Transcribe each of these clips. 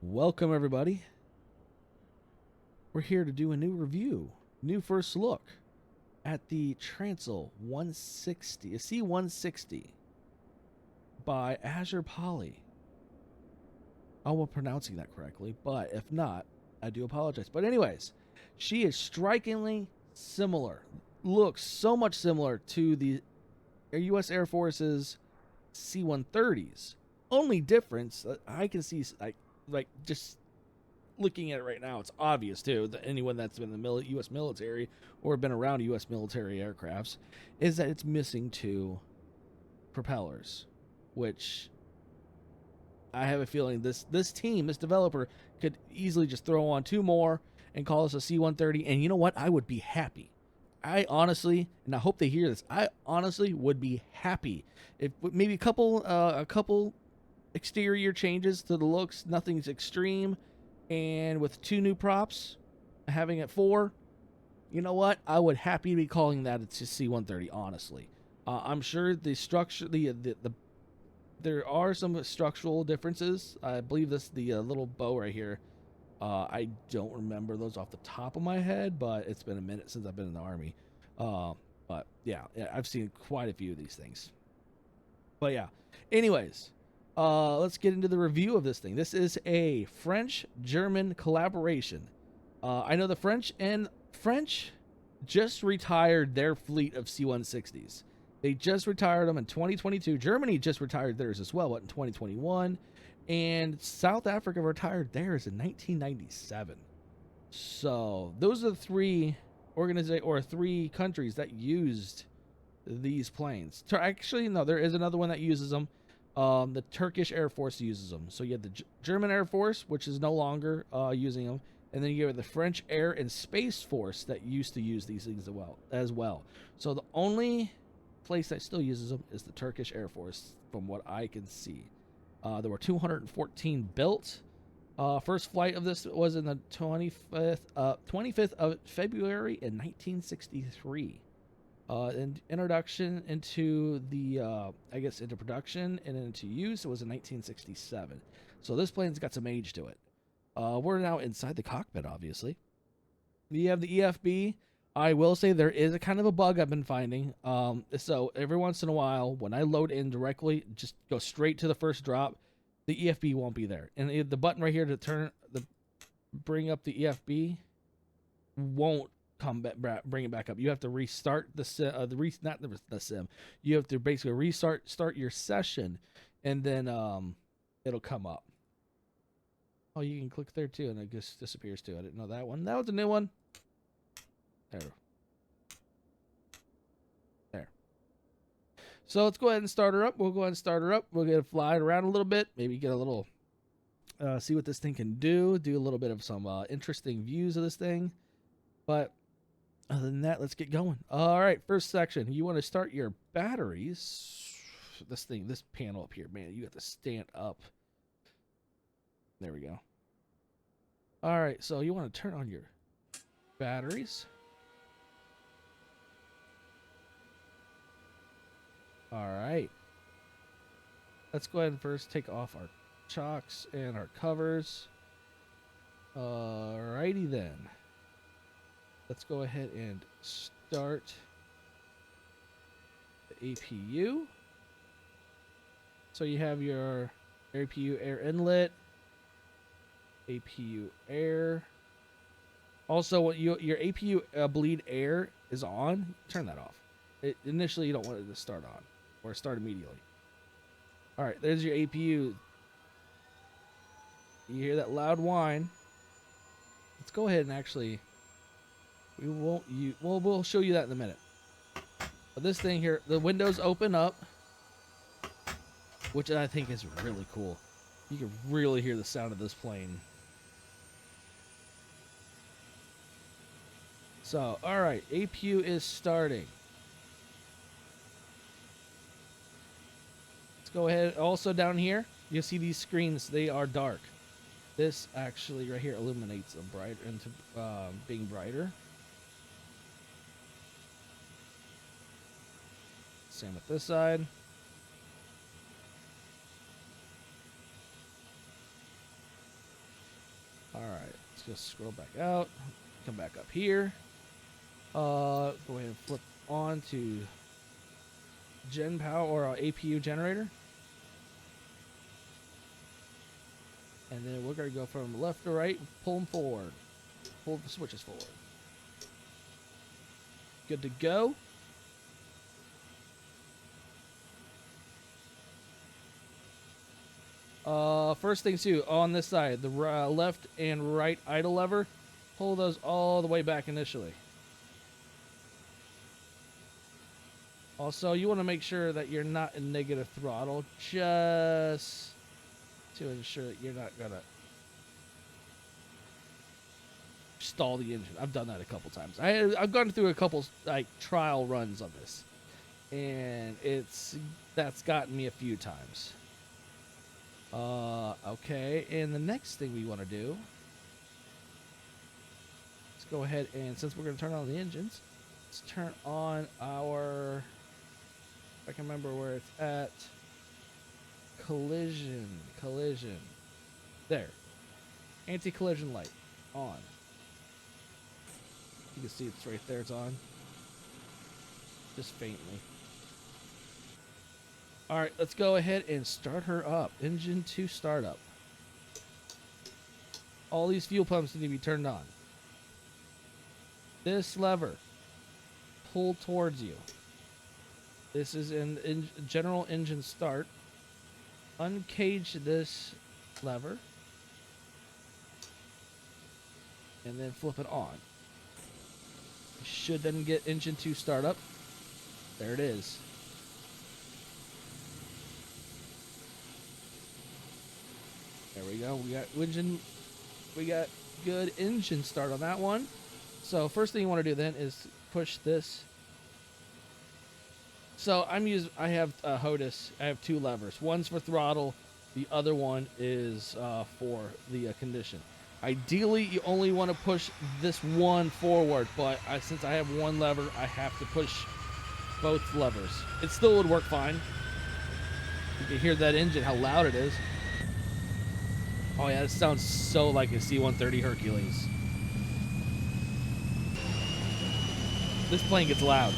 Welcome everybody. We're here to do a new review, new first look at the Transall 160, a C-160 by AzurPoly. I hope I'm pronouncing that correctly, but if not, I do apologize. But anyways, she is strikingly similar, looks so much similar to the U.S. Air Force's C-130s. Only difference I can see, like just looking at it right now, it's obvious too that anyone that's been in the U.S. military or been around U.S. military aircrafts is that it's missing two propellers, which I have a feeling this team, this developer, could easily just throw on two more and call us a C-130. And you know what? I would be happy. I honestly, and I hope they hear this, I honestly would be happy if maybe a couple exterior changes to the looks, nothing's extreme, and with two new props, having it four, you know what? I would happy be calling that a C-130. Honestly, I'm sure the structure, there are some structural differences. I believe the little bow right here. I don't remember those off the top of my head, but it's been a minute since I've been in the Army. But yeah, I've seen quite a few of these things. But yeah, anyways, let's get into the review of this thing. This is a French-German collaboration. I know the French just retired their fleet of C-160s. They just retired them in 2022. Germany just retired theirs as well, in 2021. And South Africa retired theirs in 1997. So those are the three three countries that used these planes. Actually, no, there is another one that uses them. The Turkish Air Force uses them. So you have the German Air Force, which is no longer using them, and then you have the French Air and Space Force that used to use these things as well. So the only place that still uses them is the Turkish Air Force, from what I can see. There were 214 built. First flight of this was in the 25th of February in 1963. Introduction into the, into production and into use, it was in 1967. So this plane's got some age to it. We're now inside the cockpit, obviously. You have the EFB. I will say there is a kind of a bug I've been finding. So every once in a while, when I load in directly, just go straight to the first drop, the EFB won't be there. And the button right here to bring up the EFB won't bring it back up. You have to restart the sim. You have to basically start your session, and then it'll come up. Oh, you can click there too, and it just disappears too. I didn't know that one. That was a new one. There. So let's go ahead and start her up. We'll go ahead and start her up. We'll get it flying around a little bit. Maybe get a little, see what this thing can do. Do a little bit of some interesting views of this thing. But other than that, let's get going. All right, first section. You want to start your batteries. This panel up here, man, you have to stand up. There we go. All right, so you want to turn on your batteries. All right. Let's go ahead and first take off our chocks and our covers. All righty then. Let's go ahead and start the APU. So you have your APU air inlet, APU air. Also, your APU bleed air is on. Turn that off. Initially, you don't want it to start on or start immediately. All right, there's your APU. You hear that loud whine. Let's go ahead and actually. We'll show you that in a minute. But this thing here, the windows open up, which I think is really cool. You can really hear the sound of this plane. So, all right, APU is starting. Let's go ahead. Also down here, you'll see these screens. They are dark. This actually right here illuminates them bright into being brighter. Same with this side. Let's just scroll back out. Come back up here. Go ahead and flip on to Gen Power or APU generator. And then we're going to go from left to right, pull them forward. Pull the switches forward. Good to go. First thing too, on this side, the left and right idle lever, pull those all the way back initially. Also, you want to make sure that you're not in negative throttle, just to ensure that you're not gonna stall the engine. I've done that a couple times. I've gone through a couple like trial runs on this, and that's gotten me a few times. Okay, and the next thing we want to do, let's go ahead and, since we're going to turn on the engines, let's turn on our, if I can remember where it's at, collision, there, anti-collision light, on. You can see it's right there, it's on, just faintly. All right, let's go ahead and start her up. Engine 2 startup. All these fuel pumps need to be turned on. This lever, pull towards you. This is in general engine start. Uncage this lever. And then flip it on. You should then get engine 2 startup. There it is. There we go. We got good engine start on that one. So first thing you want to do then is push this. So I have HOTUS. I have 2 levers. One's for throttle. The other one is for the condition. Ideally, you only want to push this one forward, but since I have one lever, I have to push both levers. It still would work fine. You can hear that engine, how loud it is. Oh yeah, it sounds so like a C-130 Hercules. This plane gets loud.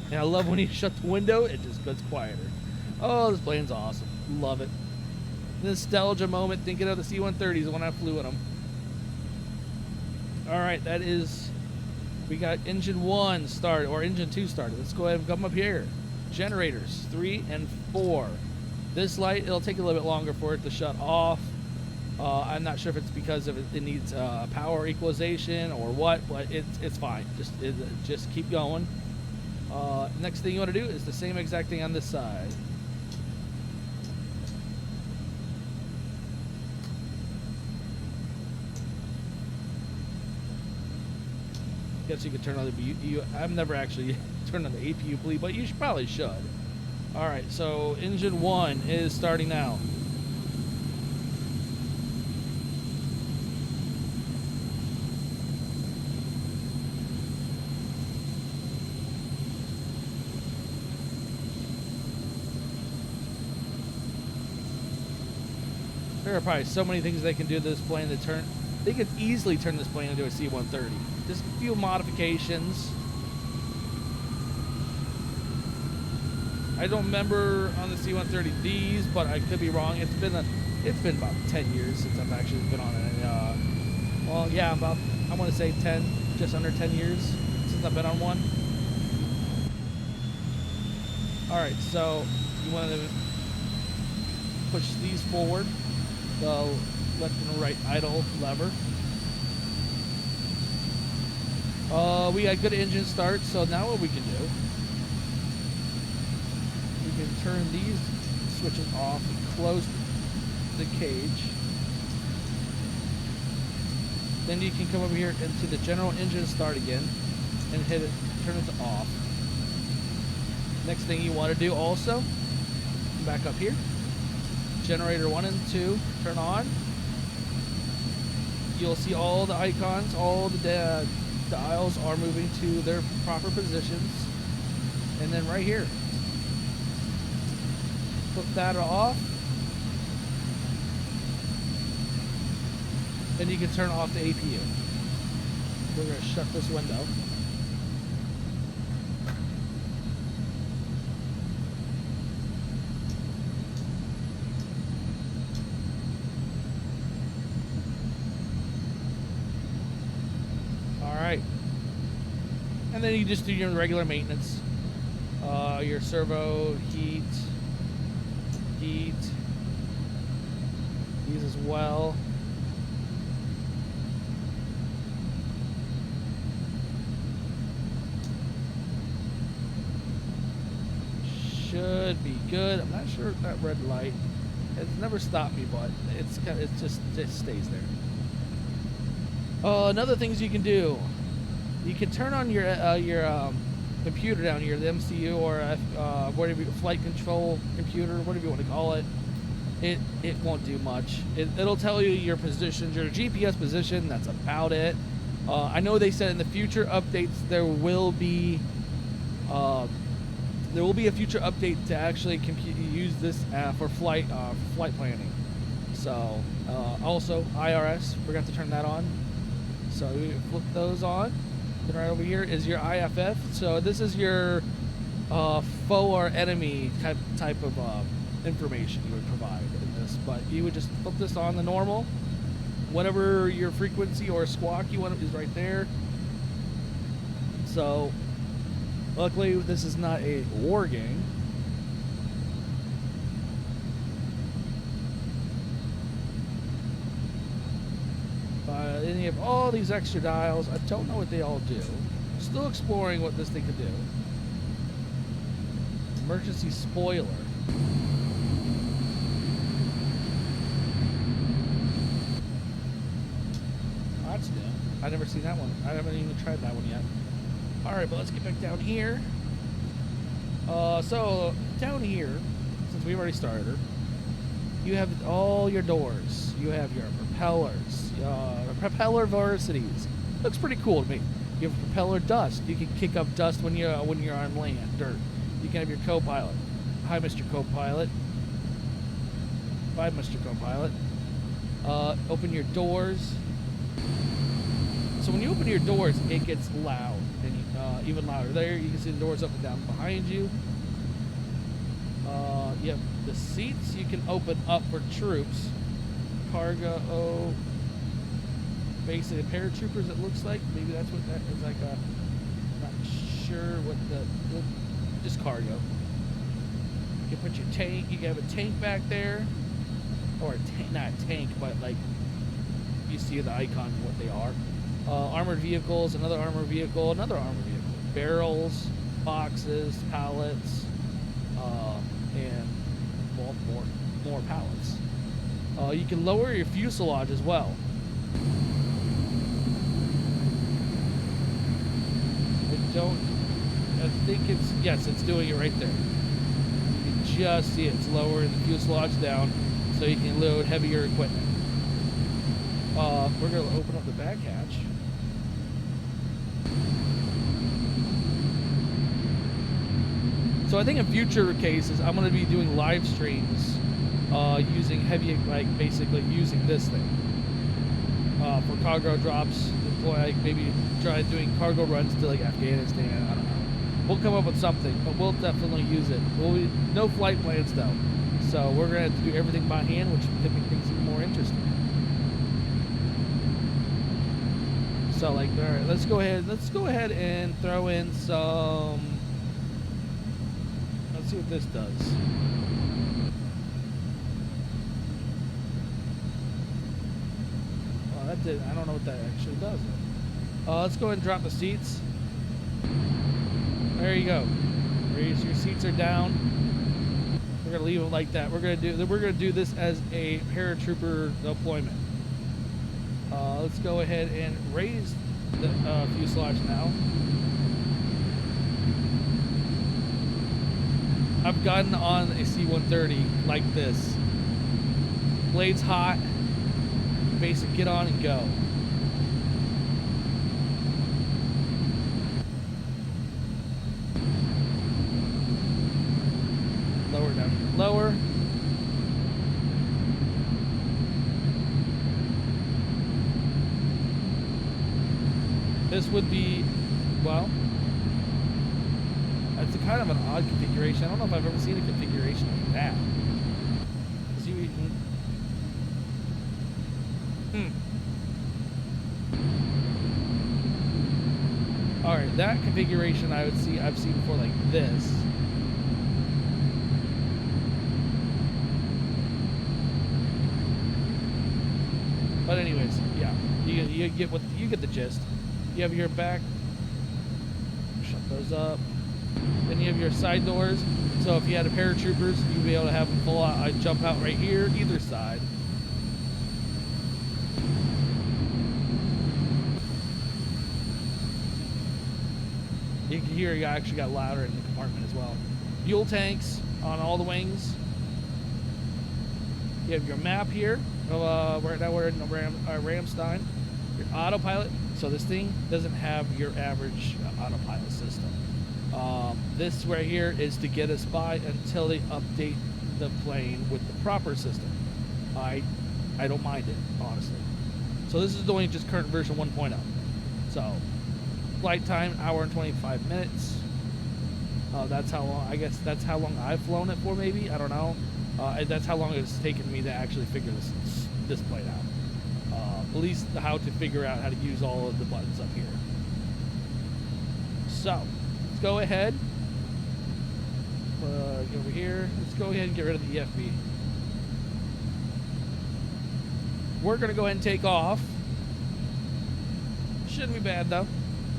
And I love when you shut the window, it just gets quieter. Oh, this plane's awesome. Love it. Nostalgia moment thinking of the C-130s when I flew in them. Alright, that is... We got engine 1 started, or engine 2 started. Let's go ahead and come up here. Generators 3 and 4. This light, it'll take a little bit longer for it to shut off. I'm not sure if it's because of it needs power equalization or what, but it's fine. Just keep going. Next thing you want to do is the same exact thing on this side. Guess you could turn on the I've never actually turned on the APU bleed, but you probably should. Alright, so engine 1 is starting now. There are probably so many things they can do to this plane to turn. They could easily turn this plane into a C-130. Just a few modifications. I don't remember on the C-130 these, but I could be wrong. It's been about 10 years since I've actually been on it. Well, yeah, about, I want to say 10, just under 10 years since I've been on one. All right, so you want to push these forward, the left and right idle lever. We got good engine start, so now what we can do, we can turn these switches off and close the cage. Then you can come over here into the general engine start again and hit it, turn it to off. Next thing you want to do also, come back up here, generator 1 and 2, turn on. You'll see all the icons, all the dials are moving to their proper positions. And then right here, flip that off. then you can turn off the APU. We're going to shut this window. All right. And then you just do your regular maintenance. Your servo, heat, these as well. Should be good. I'm not sure if that red light, it's never stopped me, but it just stays there. Another things you can do, you can turn on your computer down here, the MCU or whatever, flight control computer, whatever you want to call it. It won't do much. It'll tell you your positions, your GPS position. That's about it. I know they said in the future updates there will be a future update to actually use this for flight planning. So also IRS, forgot to turn that on. So we flip those on. Then right over here is your IFF. So this is your foe or enemy type of information you would provide in this. But you would just flip this on the normal. Whatever your frequency or squawk you want is right there. So luckily this is not a war game. And you have all these extra dials. I don't know what they all do. Still exploring what this thing could do. Emergency spoiler. Oh, that's new. I've never seen that one. I haven't even tried that one yet. Alright, but let's get back down here. So, down here, since we've already started her, you have all your doors. You have your propellers, propeller varsities. Looks pretty cool to me. You have propeller dust. You can kick up dust when you're on land, dirt. You can have your co-pilot. Hi, Mr. Co-pilot. Bye, Mr. Co-pilot. Open your doors. So when you open your doors, it gets loud, and even louder. There, you can see the doors up and down behind you. You have the seats you can open up for troops. Cargo, basically paratroopers, it looks like. Maybe that's what that is, like a, not sure what just cargo. You can put your tank, you can have a tank back there. Or not a tank, but like, you see the icons of what they are. Armored vehicles, another armored vehicle, another armored vehicle. Barrels, boxes, pallets, and more pallets. You can lower your fuselage as well. I think it's, yes, it's doing it right there. You can just see it's lowering the fuselage down so you can load heavier equipment. We're going to open up the back hatch. So I think in future cases, I'm going to be doing live streams using heavy, like basically using this thing for cargo drops. Like maybe try doing cargo runs to like Afghanistan. I don't know. We'll come up with something, but we'll definitely use it. No flight plans though, so we're going to have to do everything by hand, which could make things even more interesting. So like, all right, let's go ahead and throw in some. Let's see what this does. Well, that did. I don't know what that actually does. Let's go ahead and drop the seats. There you go. Your seats are down. We're gonna leave them like that. We're gonna do this as a paratrooper deployment. Let's go ahead and raise the fuselage now. I've gotten on a C-130 like this. Blades hot. Basic, get on and go. Lower down, lower. this would be, well, it's a kind of an odd configuration. I don't know if I've ever seen a configuration like that. All right, that configuration I've seen before, like this. But anyways, yeah, you get the gist. You have your back, shut those up. Then you have your side doors. So if you had a paratroopers, you'd be able to have them pull out, jump out right here, either side. You can hear it actually got louder in the compartment as well. Fuel tanks on all the wings. You have your map here. Now we're in Ramstein. Your autopilot. So this thing doesn't have your average autopilot system. This right here is to get us by until they update the plane with the proper system. I don't mind it, honestly. So this is only just current version 1.0. So flight time, hour and 25 minutes. That's how long, I guess that's how long I've flown it for, maybe. I don't know. That's how long it's taken me to actually figure this plane out. At least how to figure out how to use all of the buttons up here. So, let's go ahead. Get over here. Let's go ahead and get rid of the EFB. We're going to go ahead and take off. Shouldn't be bad, though.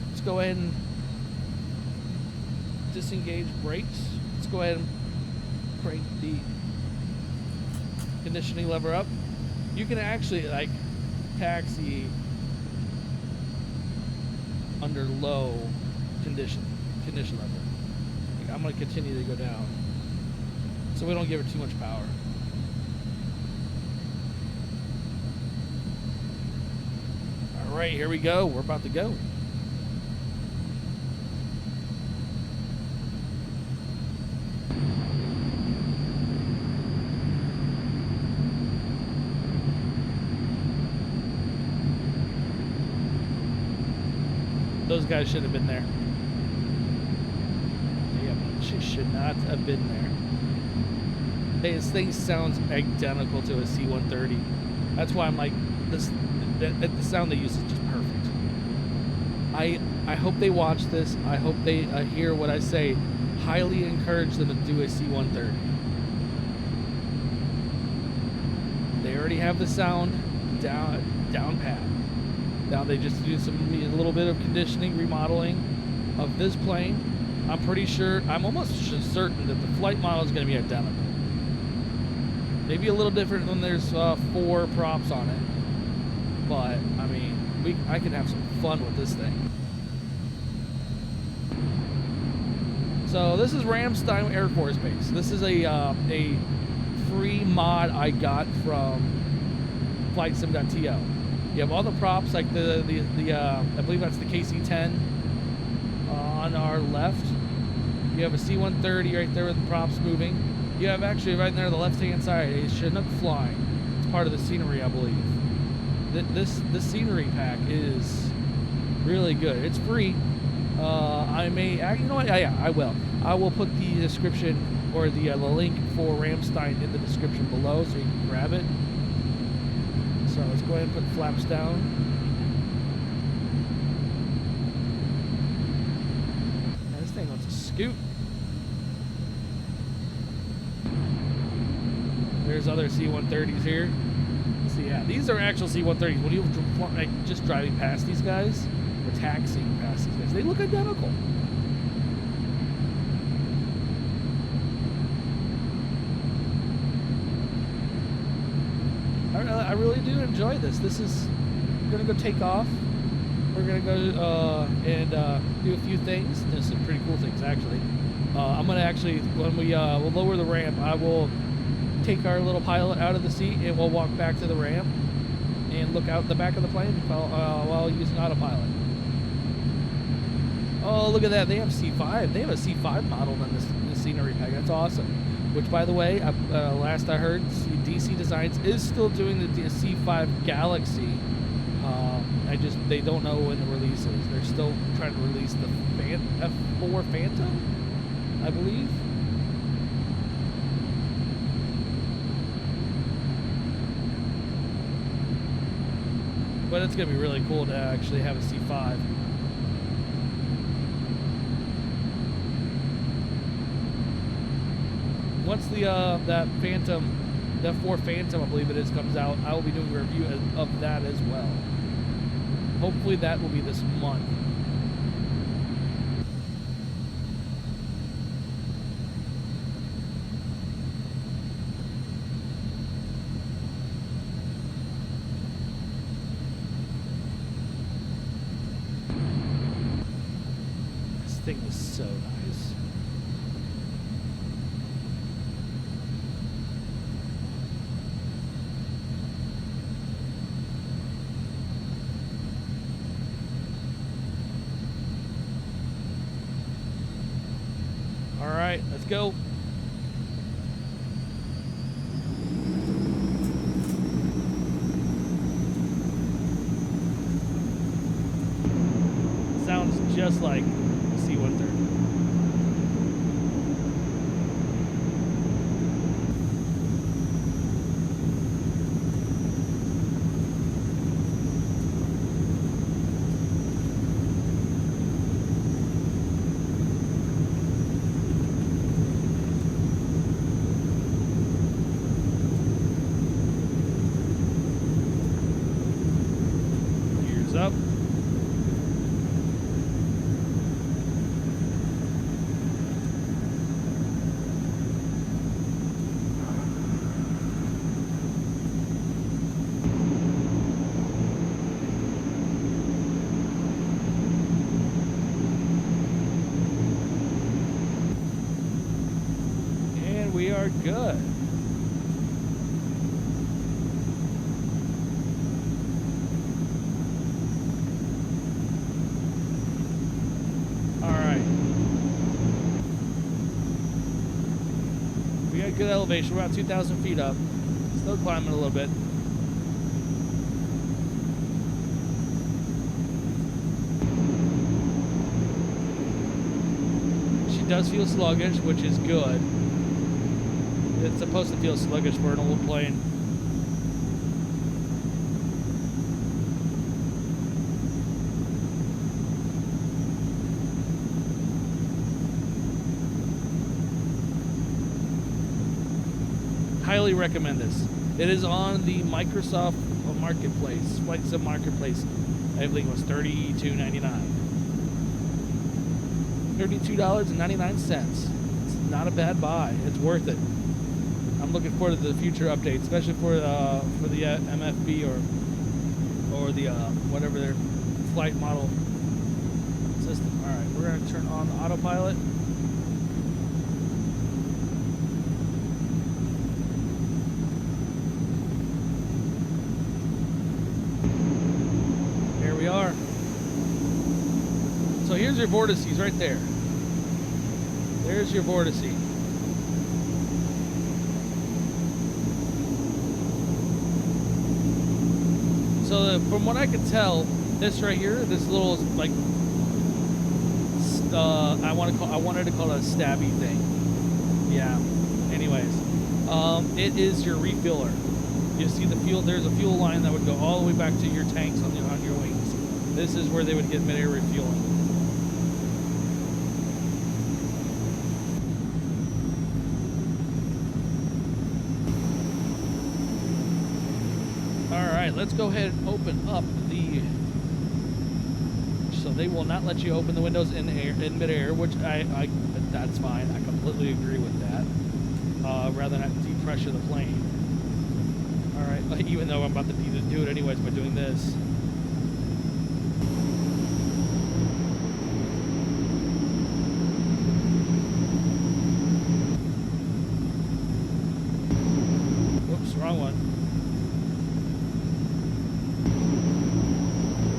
Let's go ahead and disengage brakes. Let's go ahead and crank the conditioning lever up. You can actually, like, taxi under low condition level. I'm going to continue to go down so we don't give it too much power. All right, here we go. We're about to go. Those guys should have been there. She should not have been there. Hey, this thing sounds identical to a C-130. That's why I'm like, the sound they use is just perfect. I hope they watch this. I hope they hear what I say. Highly encourage them to do a C-130. They already have the sound down pat. Now they just do a little bit of conditioning, remodeling of this plane. I'm pretty sure, I'm almost certain that the flight model is going to be identical. Maybe a little different when there's 4 props on it. But, I mean, I can have some fun with this thing. So this is Ramstein Air Force Base. This is a free mod I got from FlightSim.to. You have all the props, like the I believe that's the KC-10 on our left. You have a C-130 right there with the props moving. You have actually right there on the left-hand side a Chinook flying. It's part of the scenery, I believe. This scenery pack is really good. It's free. I may, you know what? Yeah, I will. I will put the description or the link for Ramstein in the description below, so you can grab it. So let's go ahead and put flaps down. Thing wants to scoot. There's other C-130s here. So yeah, these are actual C-130s. When you're like, just driving past these guys, or taxiing past these guys, they look identical. I really do enjoy this. This is, we're gonna go take off. We're gonna go and do a few things. There's some pretty cool things, actually. I'm gonna actually, when we'll lower the ramp, I will take our little pilot out of the seat and we'll walk back to the ramp and look out the back of the plane while using autopilot. Oh, look at that! They have C5. They have a C5 model in this scenery pack. That's awesome. Which, by the way, last I heard, DC Designs is still doing the C5 Galaxy They don't know when the release is. They're still trying to release the F4 Phantom, I believe. But it's gonna be really cool to actually have a C5. Once the that Phantom, the F4 Phantom, I believe it is, comes out, I will be doing a review of that as well. Hopefully that will be this month. This thing is so nice. Alright, let's go. Sounds just like the C-130. Up. And we are good. Good elevation. We're about 2,000 feet up. Still climbing a little bit. She does feel sluggish, which is good. It's supposed to feel sluggish for an old plane. Highly recommend this. It is on the Microsoft Marketplace, Flight Sim Marketplace. I believe it was $32.99. $32.99. It's not a bad buy. It's worth it. I'm looking forward to the future updates, especially for the MFB or the whatever their flight model system. All right, we're gonna turn on the autopilot. We are. So here's your vortices right there. There's your vortice. So from what I could tell, this right here, this little like I wanted to call it a stabby thing. Yeah. Anyways, it is your refiller. You see the fuel. There's a fuel line that would go all the way back to your tanks on your wings. This is where they would get mid-air refueling. All right, let's go ahead and open up the. So they will not let you open the windows in mid-air, which that's fine. I completely agree with that. Rather than have to depressure the plane. All right, even though I'm about to do it anyways by doing this. Whoops, wrong one.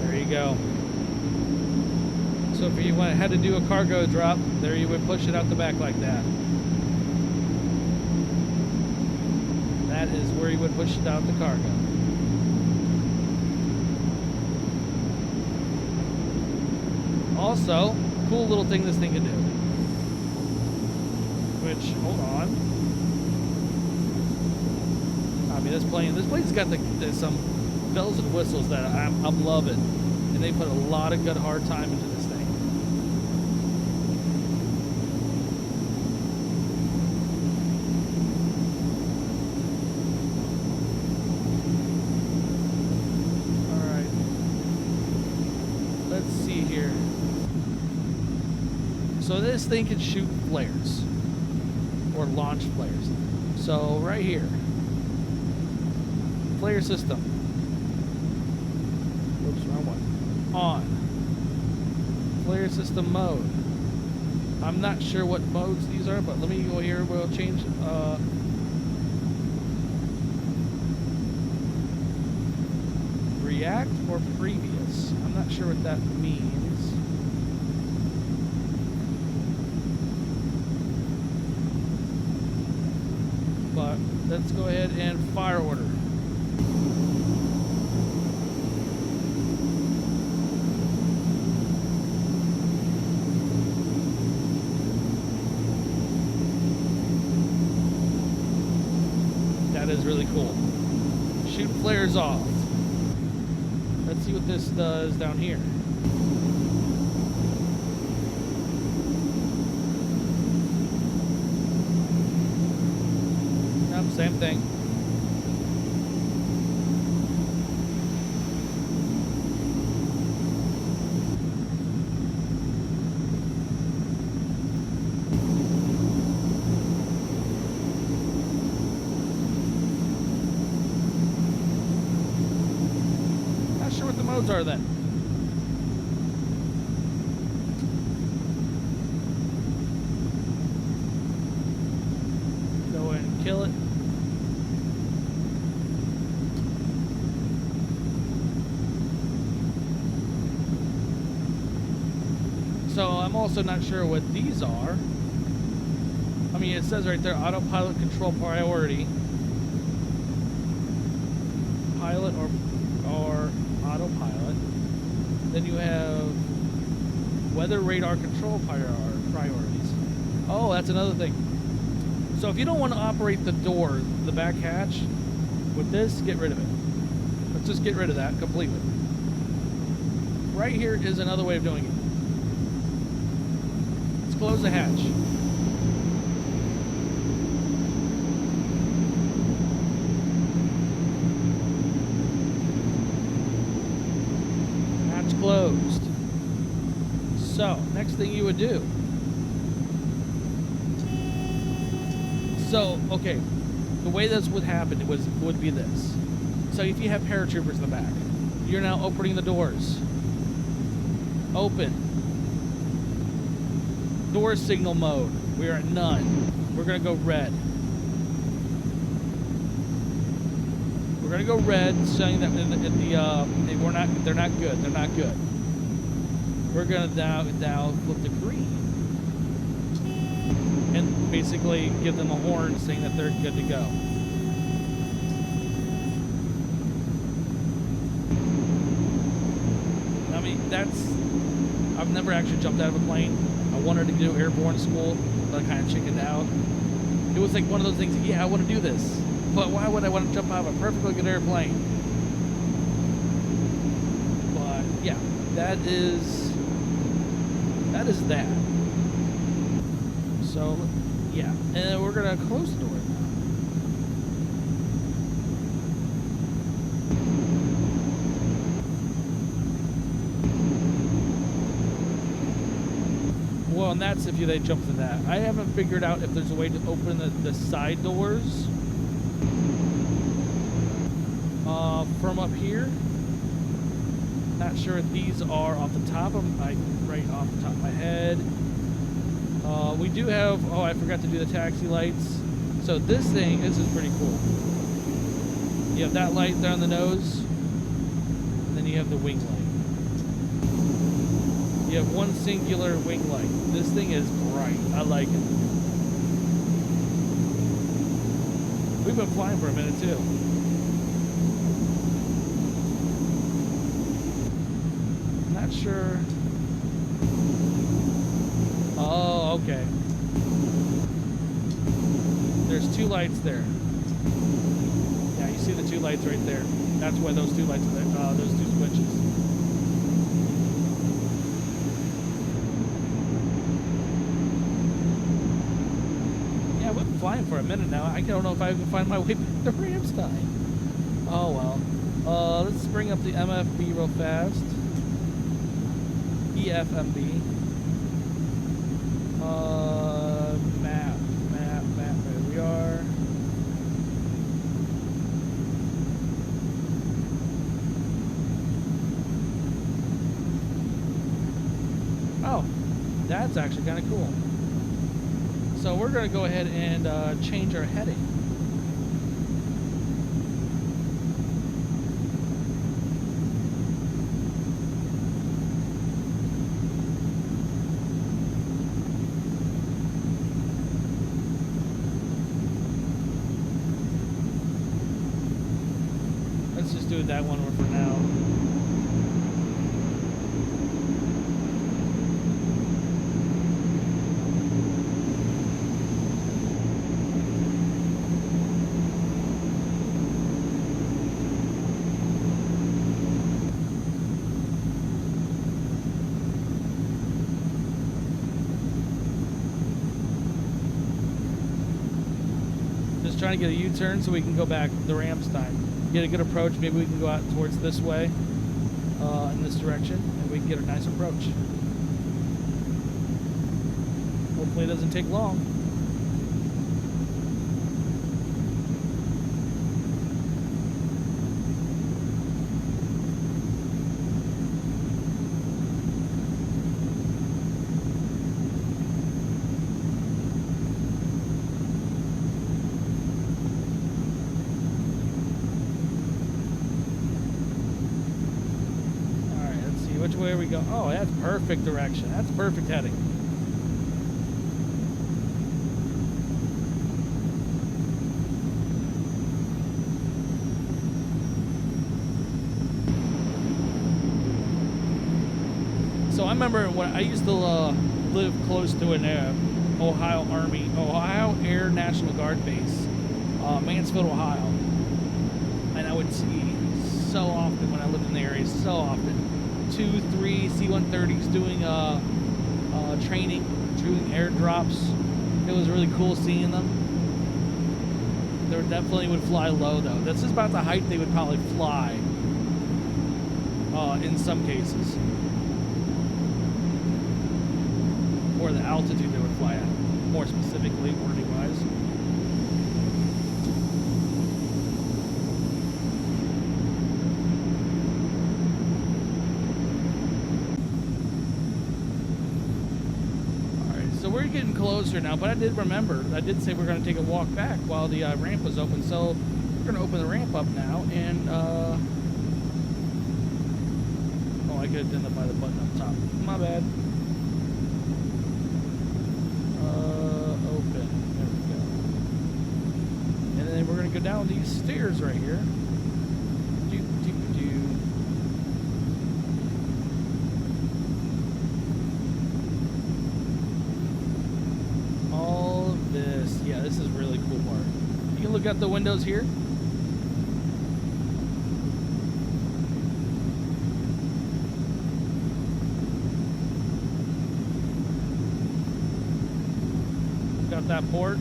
There you go. So if you had to do a cargo drop, there you would push it out the back like that. That is where you would push it out the cargo. Also, cool little thing this thing can do. Which, hold on. I mean, this plane's got some bells and whistles that I'm loving, and they put a lot of good hard time into this thing. All right, let's see here. So this thing can shoot flares or launch flares. So right here, flare system. Whoops, wrong one. On. Flare system mode. I'm not sure what modes these are, but let me go here. We'll change. React or previous. I'm not sure what that means. But let's go ahead and fire order. That is really cool. Shoot flares off. Let's see what this does down here. Yep, same thing. Modes are then. Go ahead and kill it. So I'm also not sure what these are. I mean, it says right there, autopilot control priority. Pilot or autopilot. Then you have weather radar control priorities. Oh, that's another thing. So if you don't want to operate the door, the back hatch, with this, get rid of it. Let's just get rid of that completely. Right here is another way of doing it. Let's close the hatch. Closed. So, next thing you would do. So, okay, the way this would happen would be this. So, if you have paratroopers in the back, you're now opening the doors. Open. Door signal mode. We are at none. We're gonna go red. We're gonna go red, saying that they're not good. They're not good. We're gonna now flip to green, and basically give them a horn saying that they're good to go. I mean, I've never actually jumped out of a plane. I wanted to do airborne school, but I kind of chickened out. It was like one of those things. Yeah, I want to do this. But why would I want to jump out of a perfectly good airplane? But yeah, that is that. So yeah, and then we're gonna close the door now. Well, and that's if they jump to that. I haven't figured out if there's a way to open the side doors. From up here, not sure if these are off the top of right off the top of my head. We do have, oh, I forgot to do the taxi lights. So this is pretty cool. You have that light down the nose, and then you have the wing light. You have one singular wing light. This thing is bright. I like it. We've been flying for a minute too. Not sure. Oh, okay. There's 2 lights there. Yeah, you see the 2 lights right there. That's why those 2 lights are there, those 2 switches. Yeah, we've been flying for a minute now. I don't know if I can find my way back to Ramstein. Oh, well. Let's bring up the MFB real fast. EFMB. Map. There we are. Oh, that's actually kind of cool. So we're going to go ahead and change our heading. Let's just do it that one for now. Just trying to get a U-turn so we can go back the Ramstein. Get a good approach. Maybe we can go out towards this way, in this direction, and we can get a nice approach. Hopefully it doesn't take long. Which way we go? Oh, that's perfect direction. That's perfect heading. So I remember when I used to live close to an Ohio Air National Guard base, Mansfield, Ohio, and I would see so often when I lived in the area, so often. 2, 3 C-130s doing training, doing airdrops. It was really cool seeing them. They definitely would fly low though. This is about the height they would probably fly in some cases, or the altitude they would fly at, more specifically, wording wise. So we're getting closer now, but I did remember, I did say we're going to take a walk back while the ramp was open, so we're going to open the ramp up now, and, oh, I could have done that by the button up top. My bad. Open. There we go. And then we're going to go down these stairs right here. Yeah, this is a really cool part. You can look out the windows here. Got that port.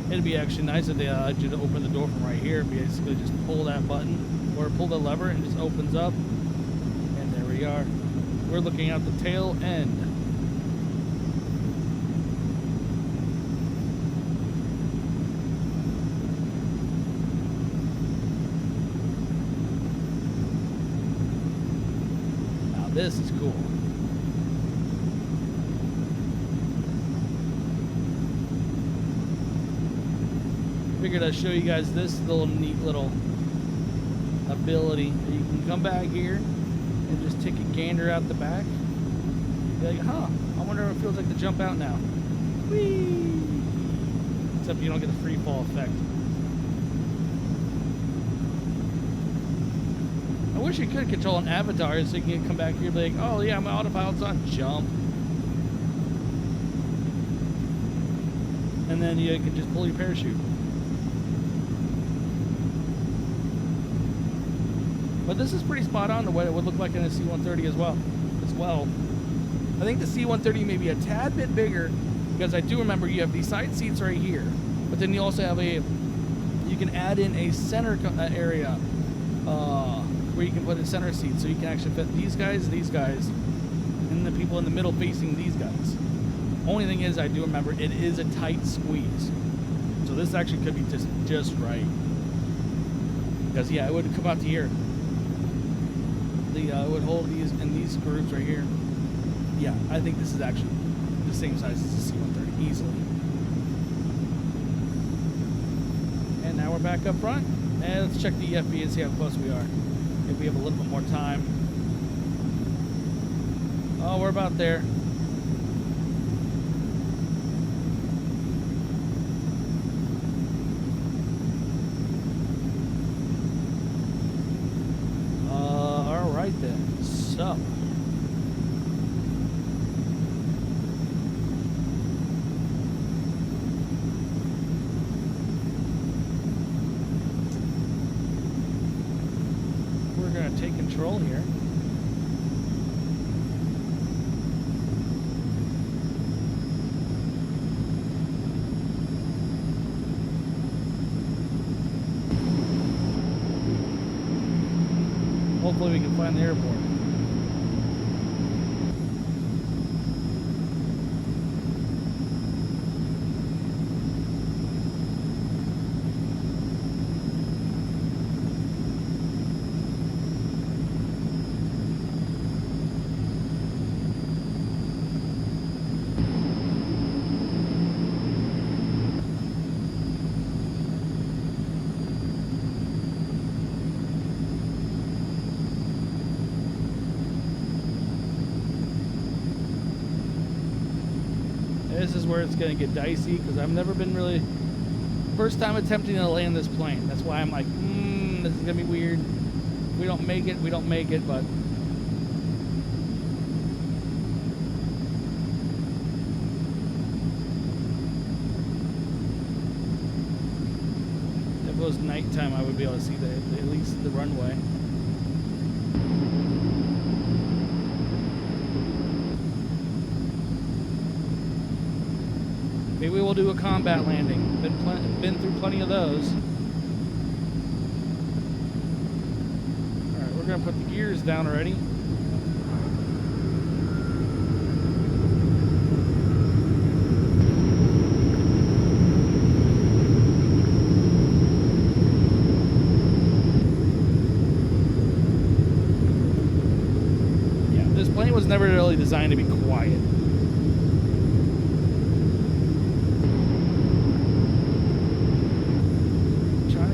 It'd be actually nice if they allowed you to open the door from right here. Basically just pull that button or pull the lever and it just opens up. And there we are. We're looking out the tail end. Now this is cool. Figured I'd show you guys this little neat little ability. You can come back here and just take a gander out the back. Be like, huh, I wonder if it feels like to jump out now. Whee! Except you don't get the free fall effect. wish you could control an avatar so you can come back here and be like, oh yeah, my autopilot's on, jump. And then you can just pull your parachute. But this is pretty spot on to what it would look like in a C-130 as well. I think the C-130 may be a tad bit bigger because I do remember you have these side seats right here, but then you also have you can add in a center area where you can put a center seat, so you can actually fit these guys, and the people in the middle facing these guys. Only thing is, I do remember it is a tight squeeze, so this actually could be just right. Because yeah, it would come out to here. It would hold these and these grooves right here. Yeah, I think this is actually the same size as the C-130 easily. And now we're back up front, and let's check the EFB and see how close we are. If we have a little bit more time. Oh, we're about there. All right then. So. Take control here. Hopefully we can find the airport. This is where it's going to get dicey because I've never been really first time attempting to land this plane. That's why I'm like, this is going to be weird. We don't make it, but if it was nighttime, I would be able to see at least the runway. Maybe we'll do a combat landing. Been through plenty of those. Alright, we're going to put the gears down already. Yeah, this plane was never really designed to be quiet.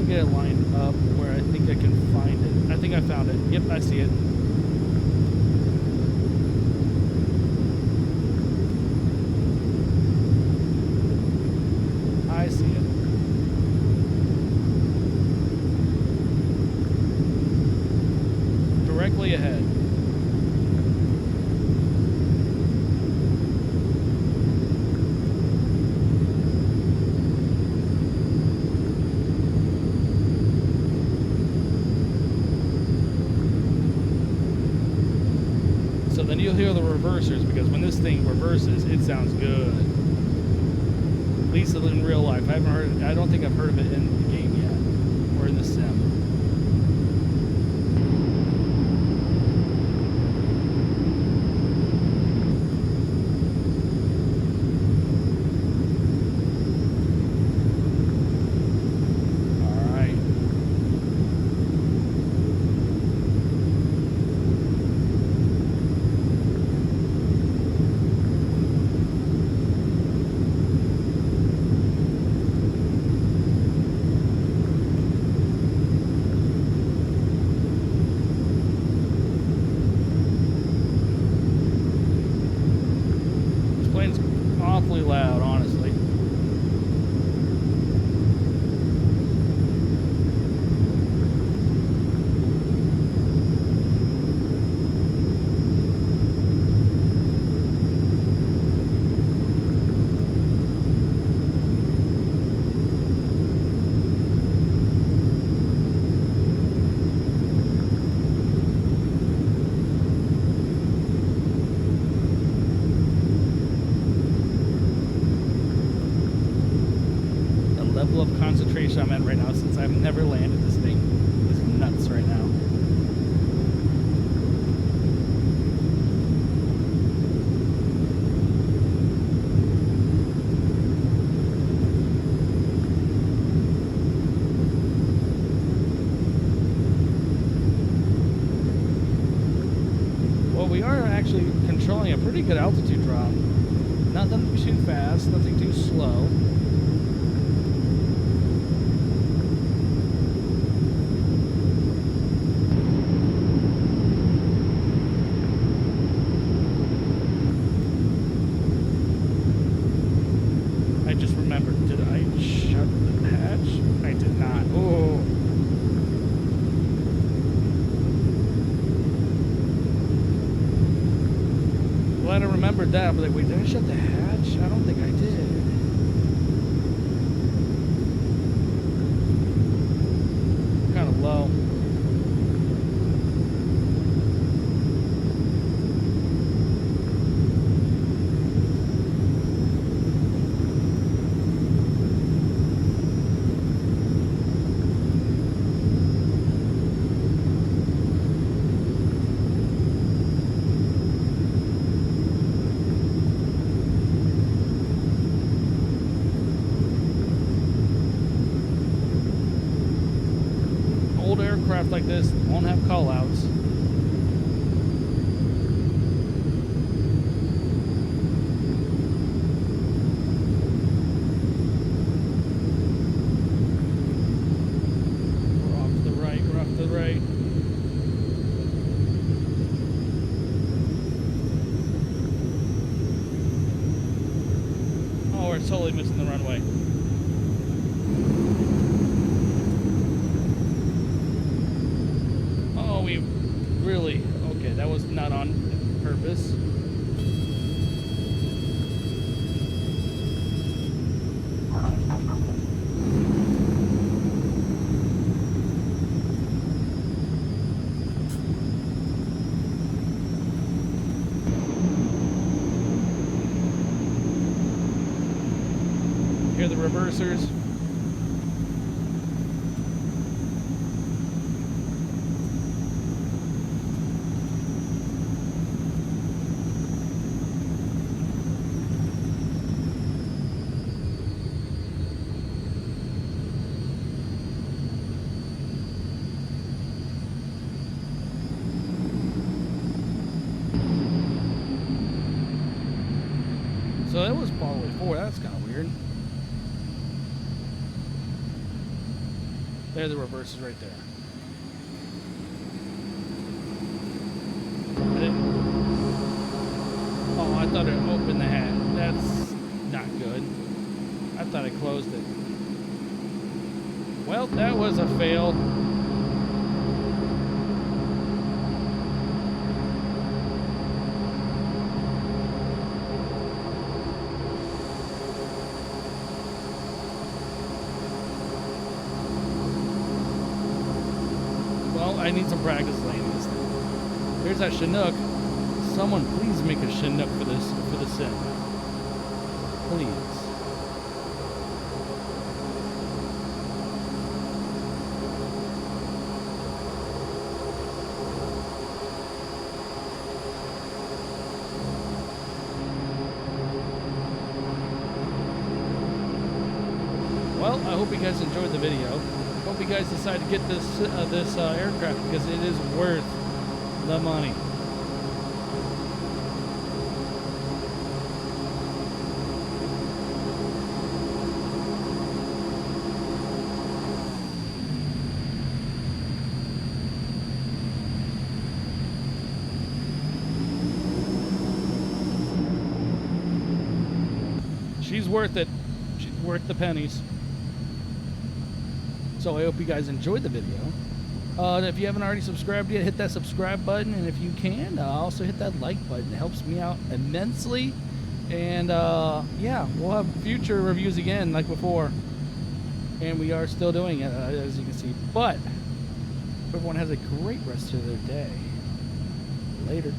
Get it lined up where I think I can find it. I think I found it. Yep, I see it. I see it. Directly ahead. Then you'll hear the reversers, because when this thing reverses, it sounds good. At least in real life. I don't think I've heard of it in the game yet, or in the sim. Awfully loud, honestly. level of concentration I'm at right now, since I've never landed this thing, is nuts right now. Well, we are actually controlling a pretty good altitude drop. Nothing too fast, nothing too slow. I just remembered, did I shut the hatch? I did not. Oh. Glad I remembered that, but like, wait, did I shut the hatch? I don't think I did. Kind of low. Aircraft like this won't have call-outs. We're off to the right, we're off to the right. Oh, we're totally missing the runway. Really? Okay, that was not on purpose. Hear the reversers. So that was all the way forward. That's kind of weird. There, the reverse is right there. I didn't. Oh, I thought it opened the hat. That's not good. I thought I closed it. Well, that was a fail. I need some practice landing this thing. Here's that Chinook. Someone please make a Chinook for this, for the sim. Please. Well, I hope you guys enjoyed the video. Hope you guys decide to get this aircraft, because it is worth the money. She's worth it. She's worth the pennies. So I hope you guys enjoyed the video. If you haven't already subscribed yet, hit that subscribe button, and if you can, also hit that like button. It helps me out immensely. And yeah, we'll have future reviews again like before, and we are still doing it, as you can see. But everyone has a great rest of their day. Later.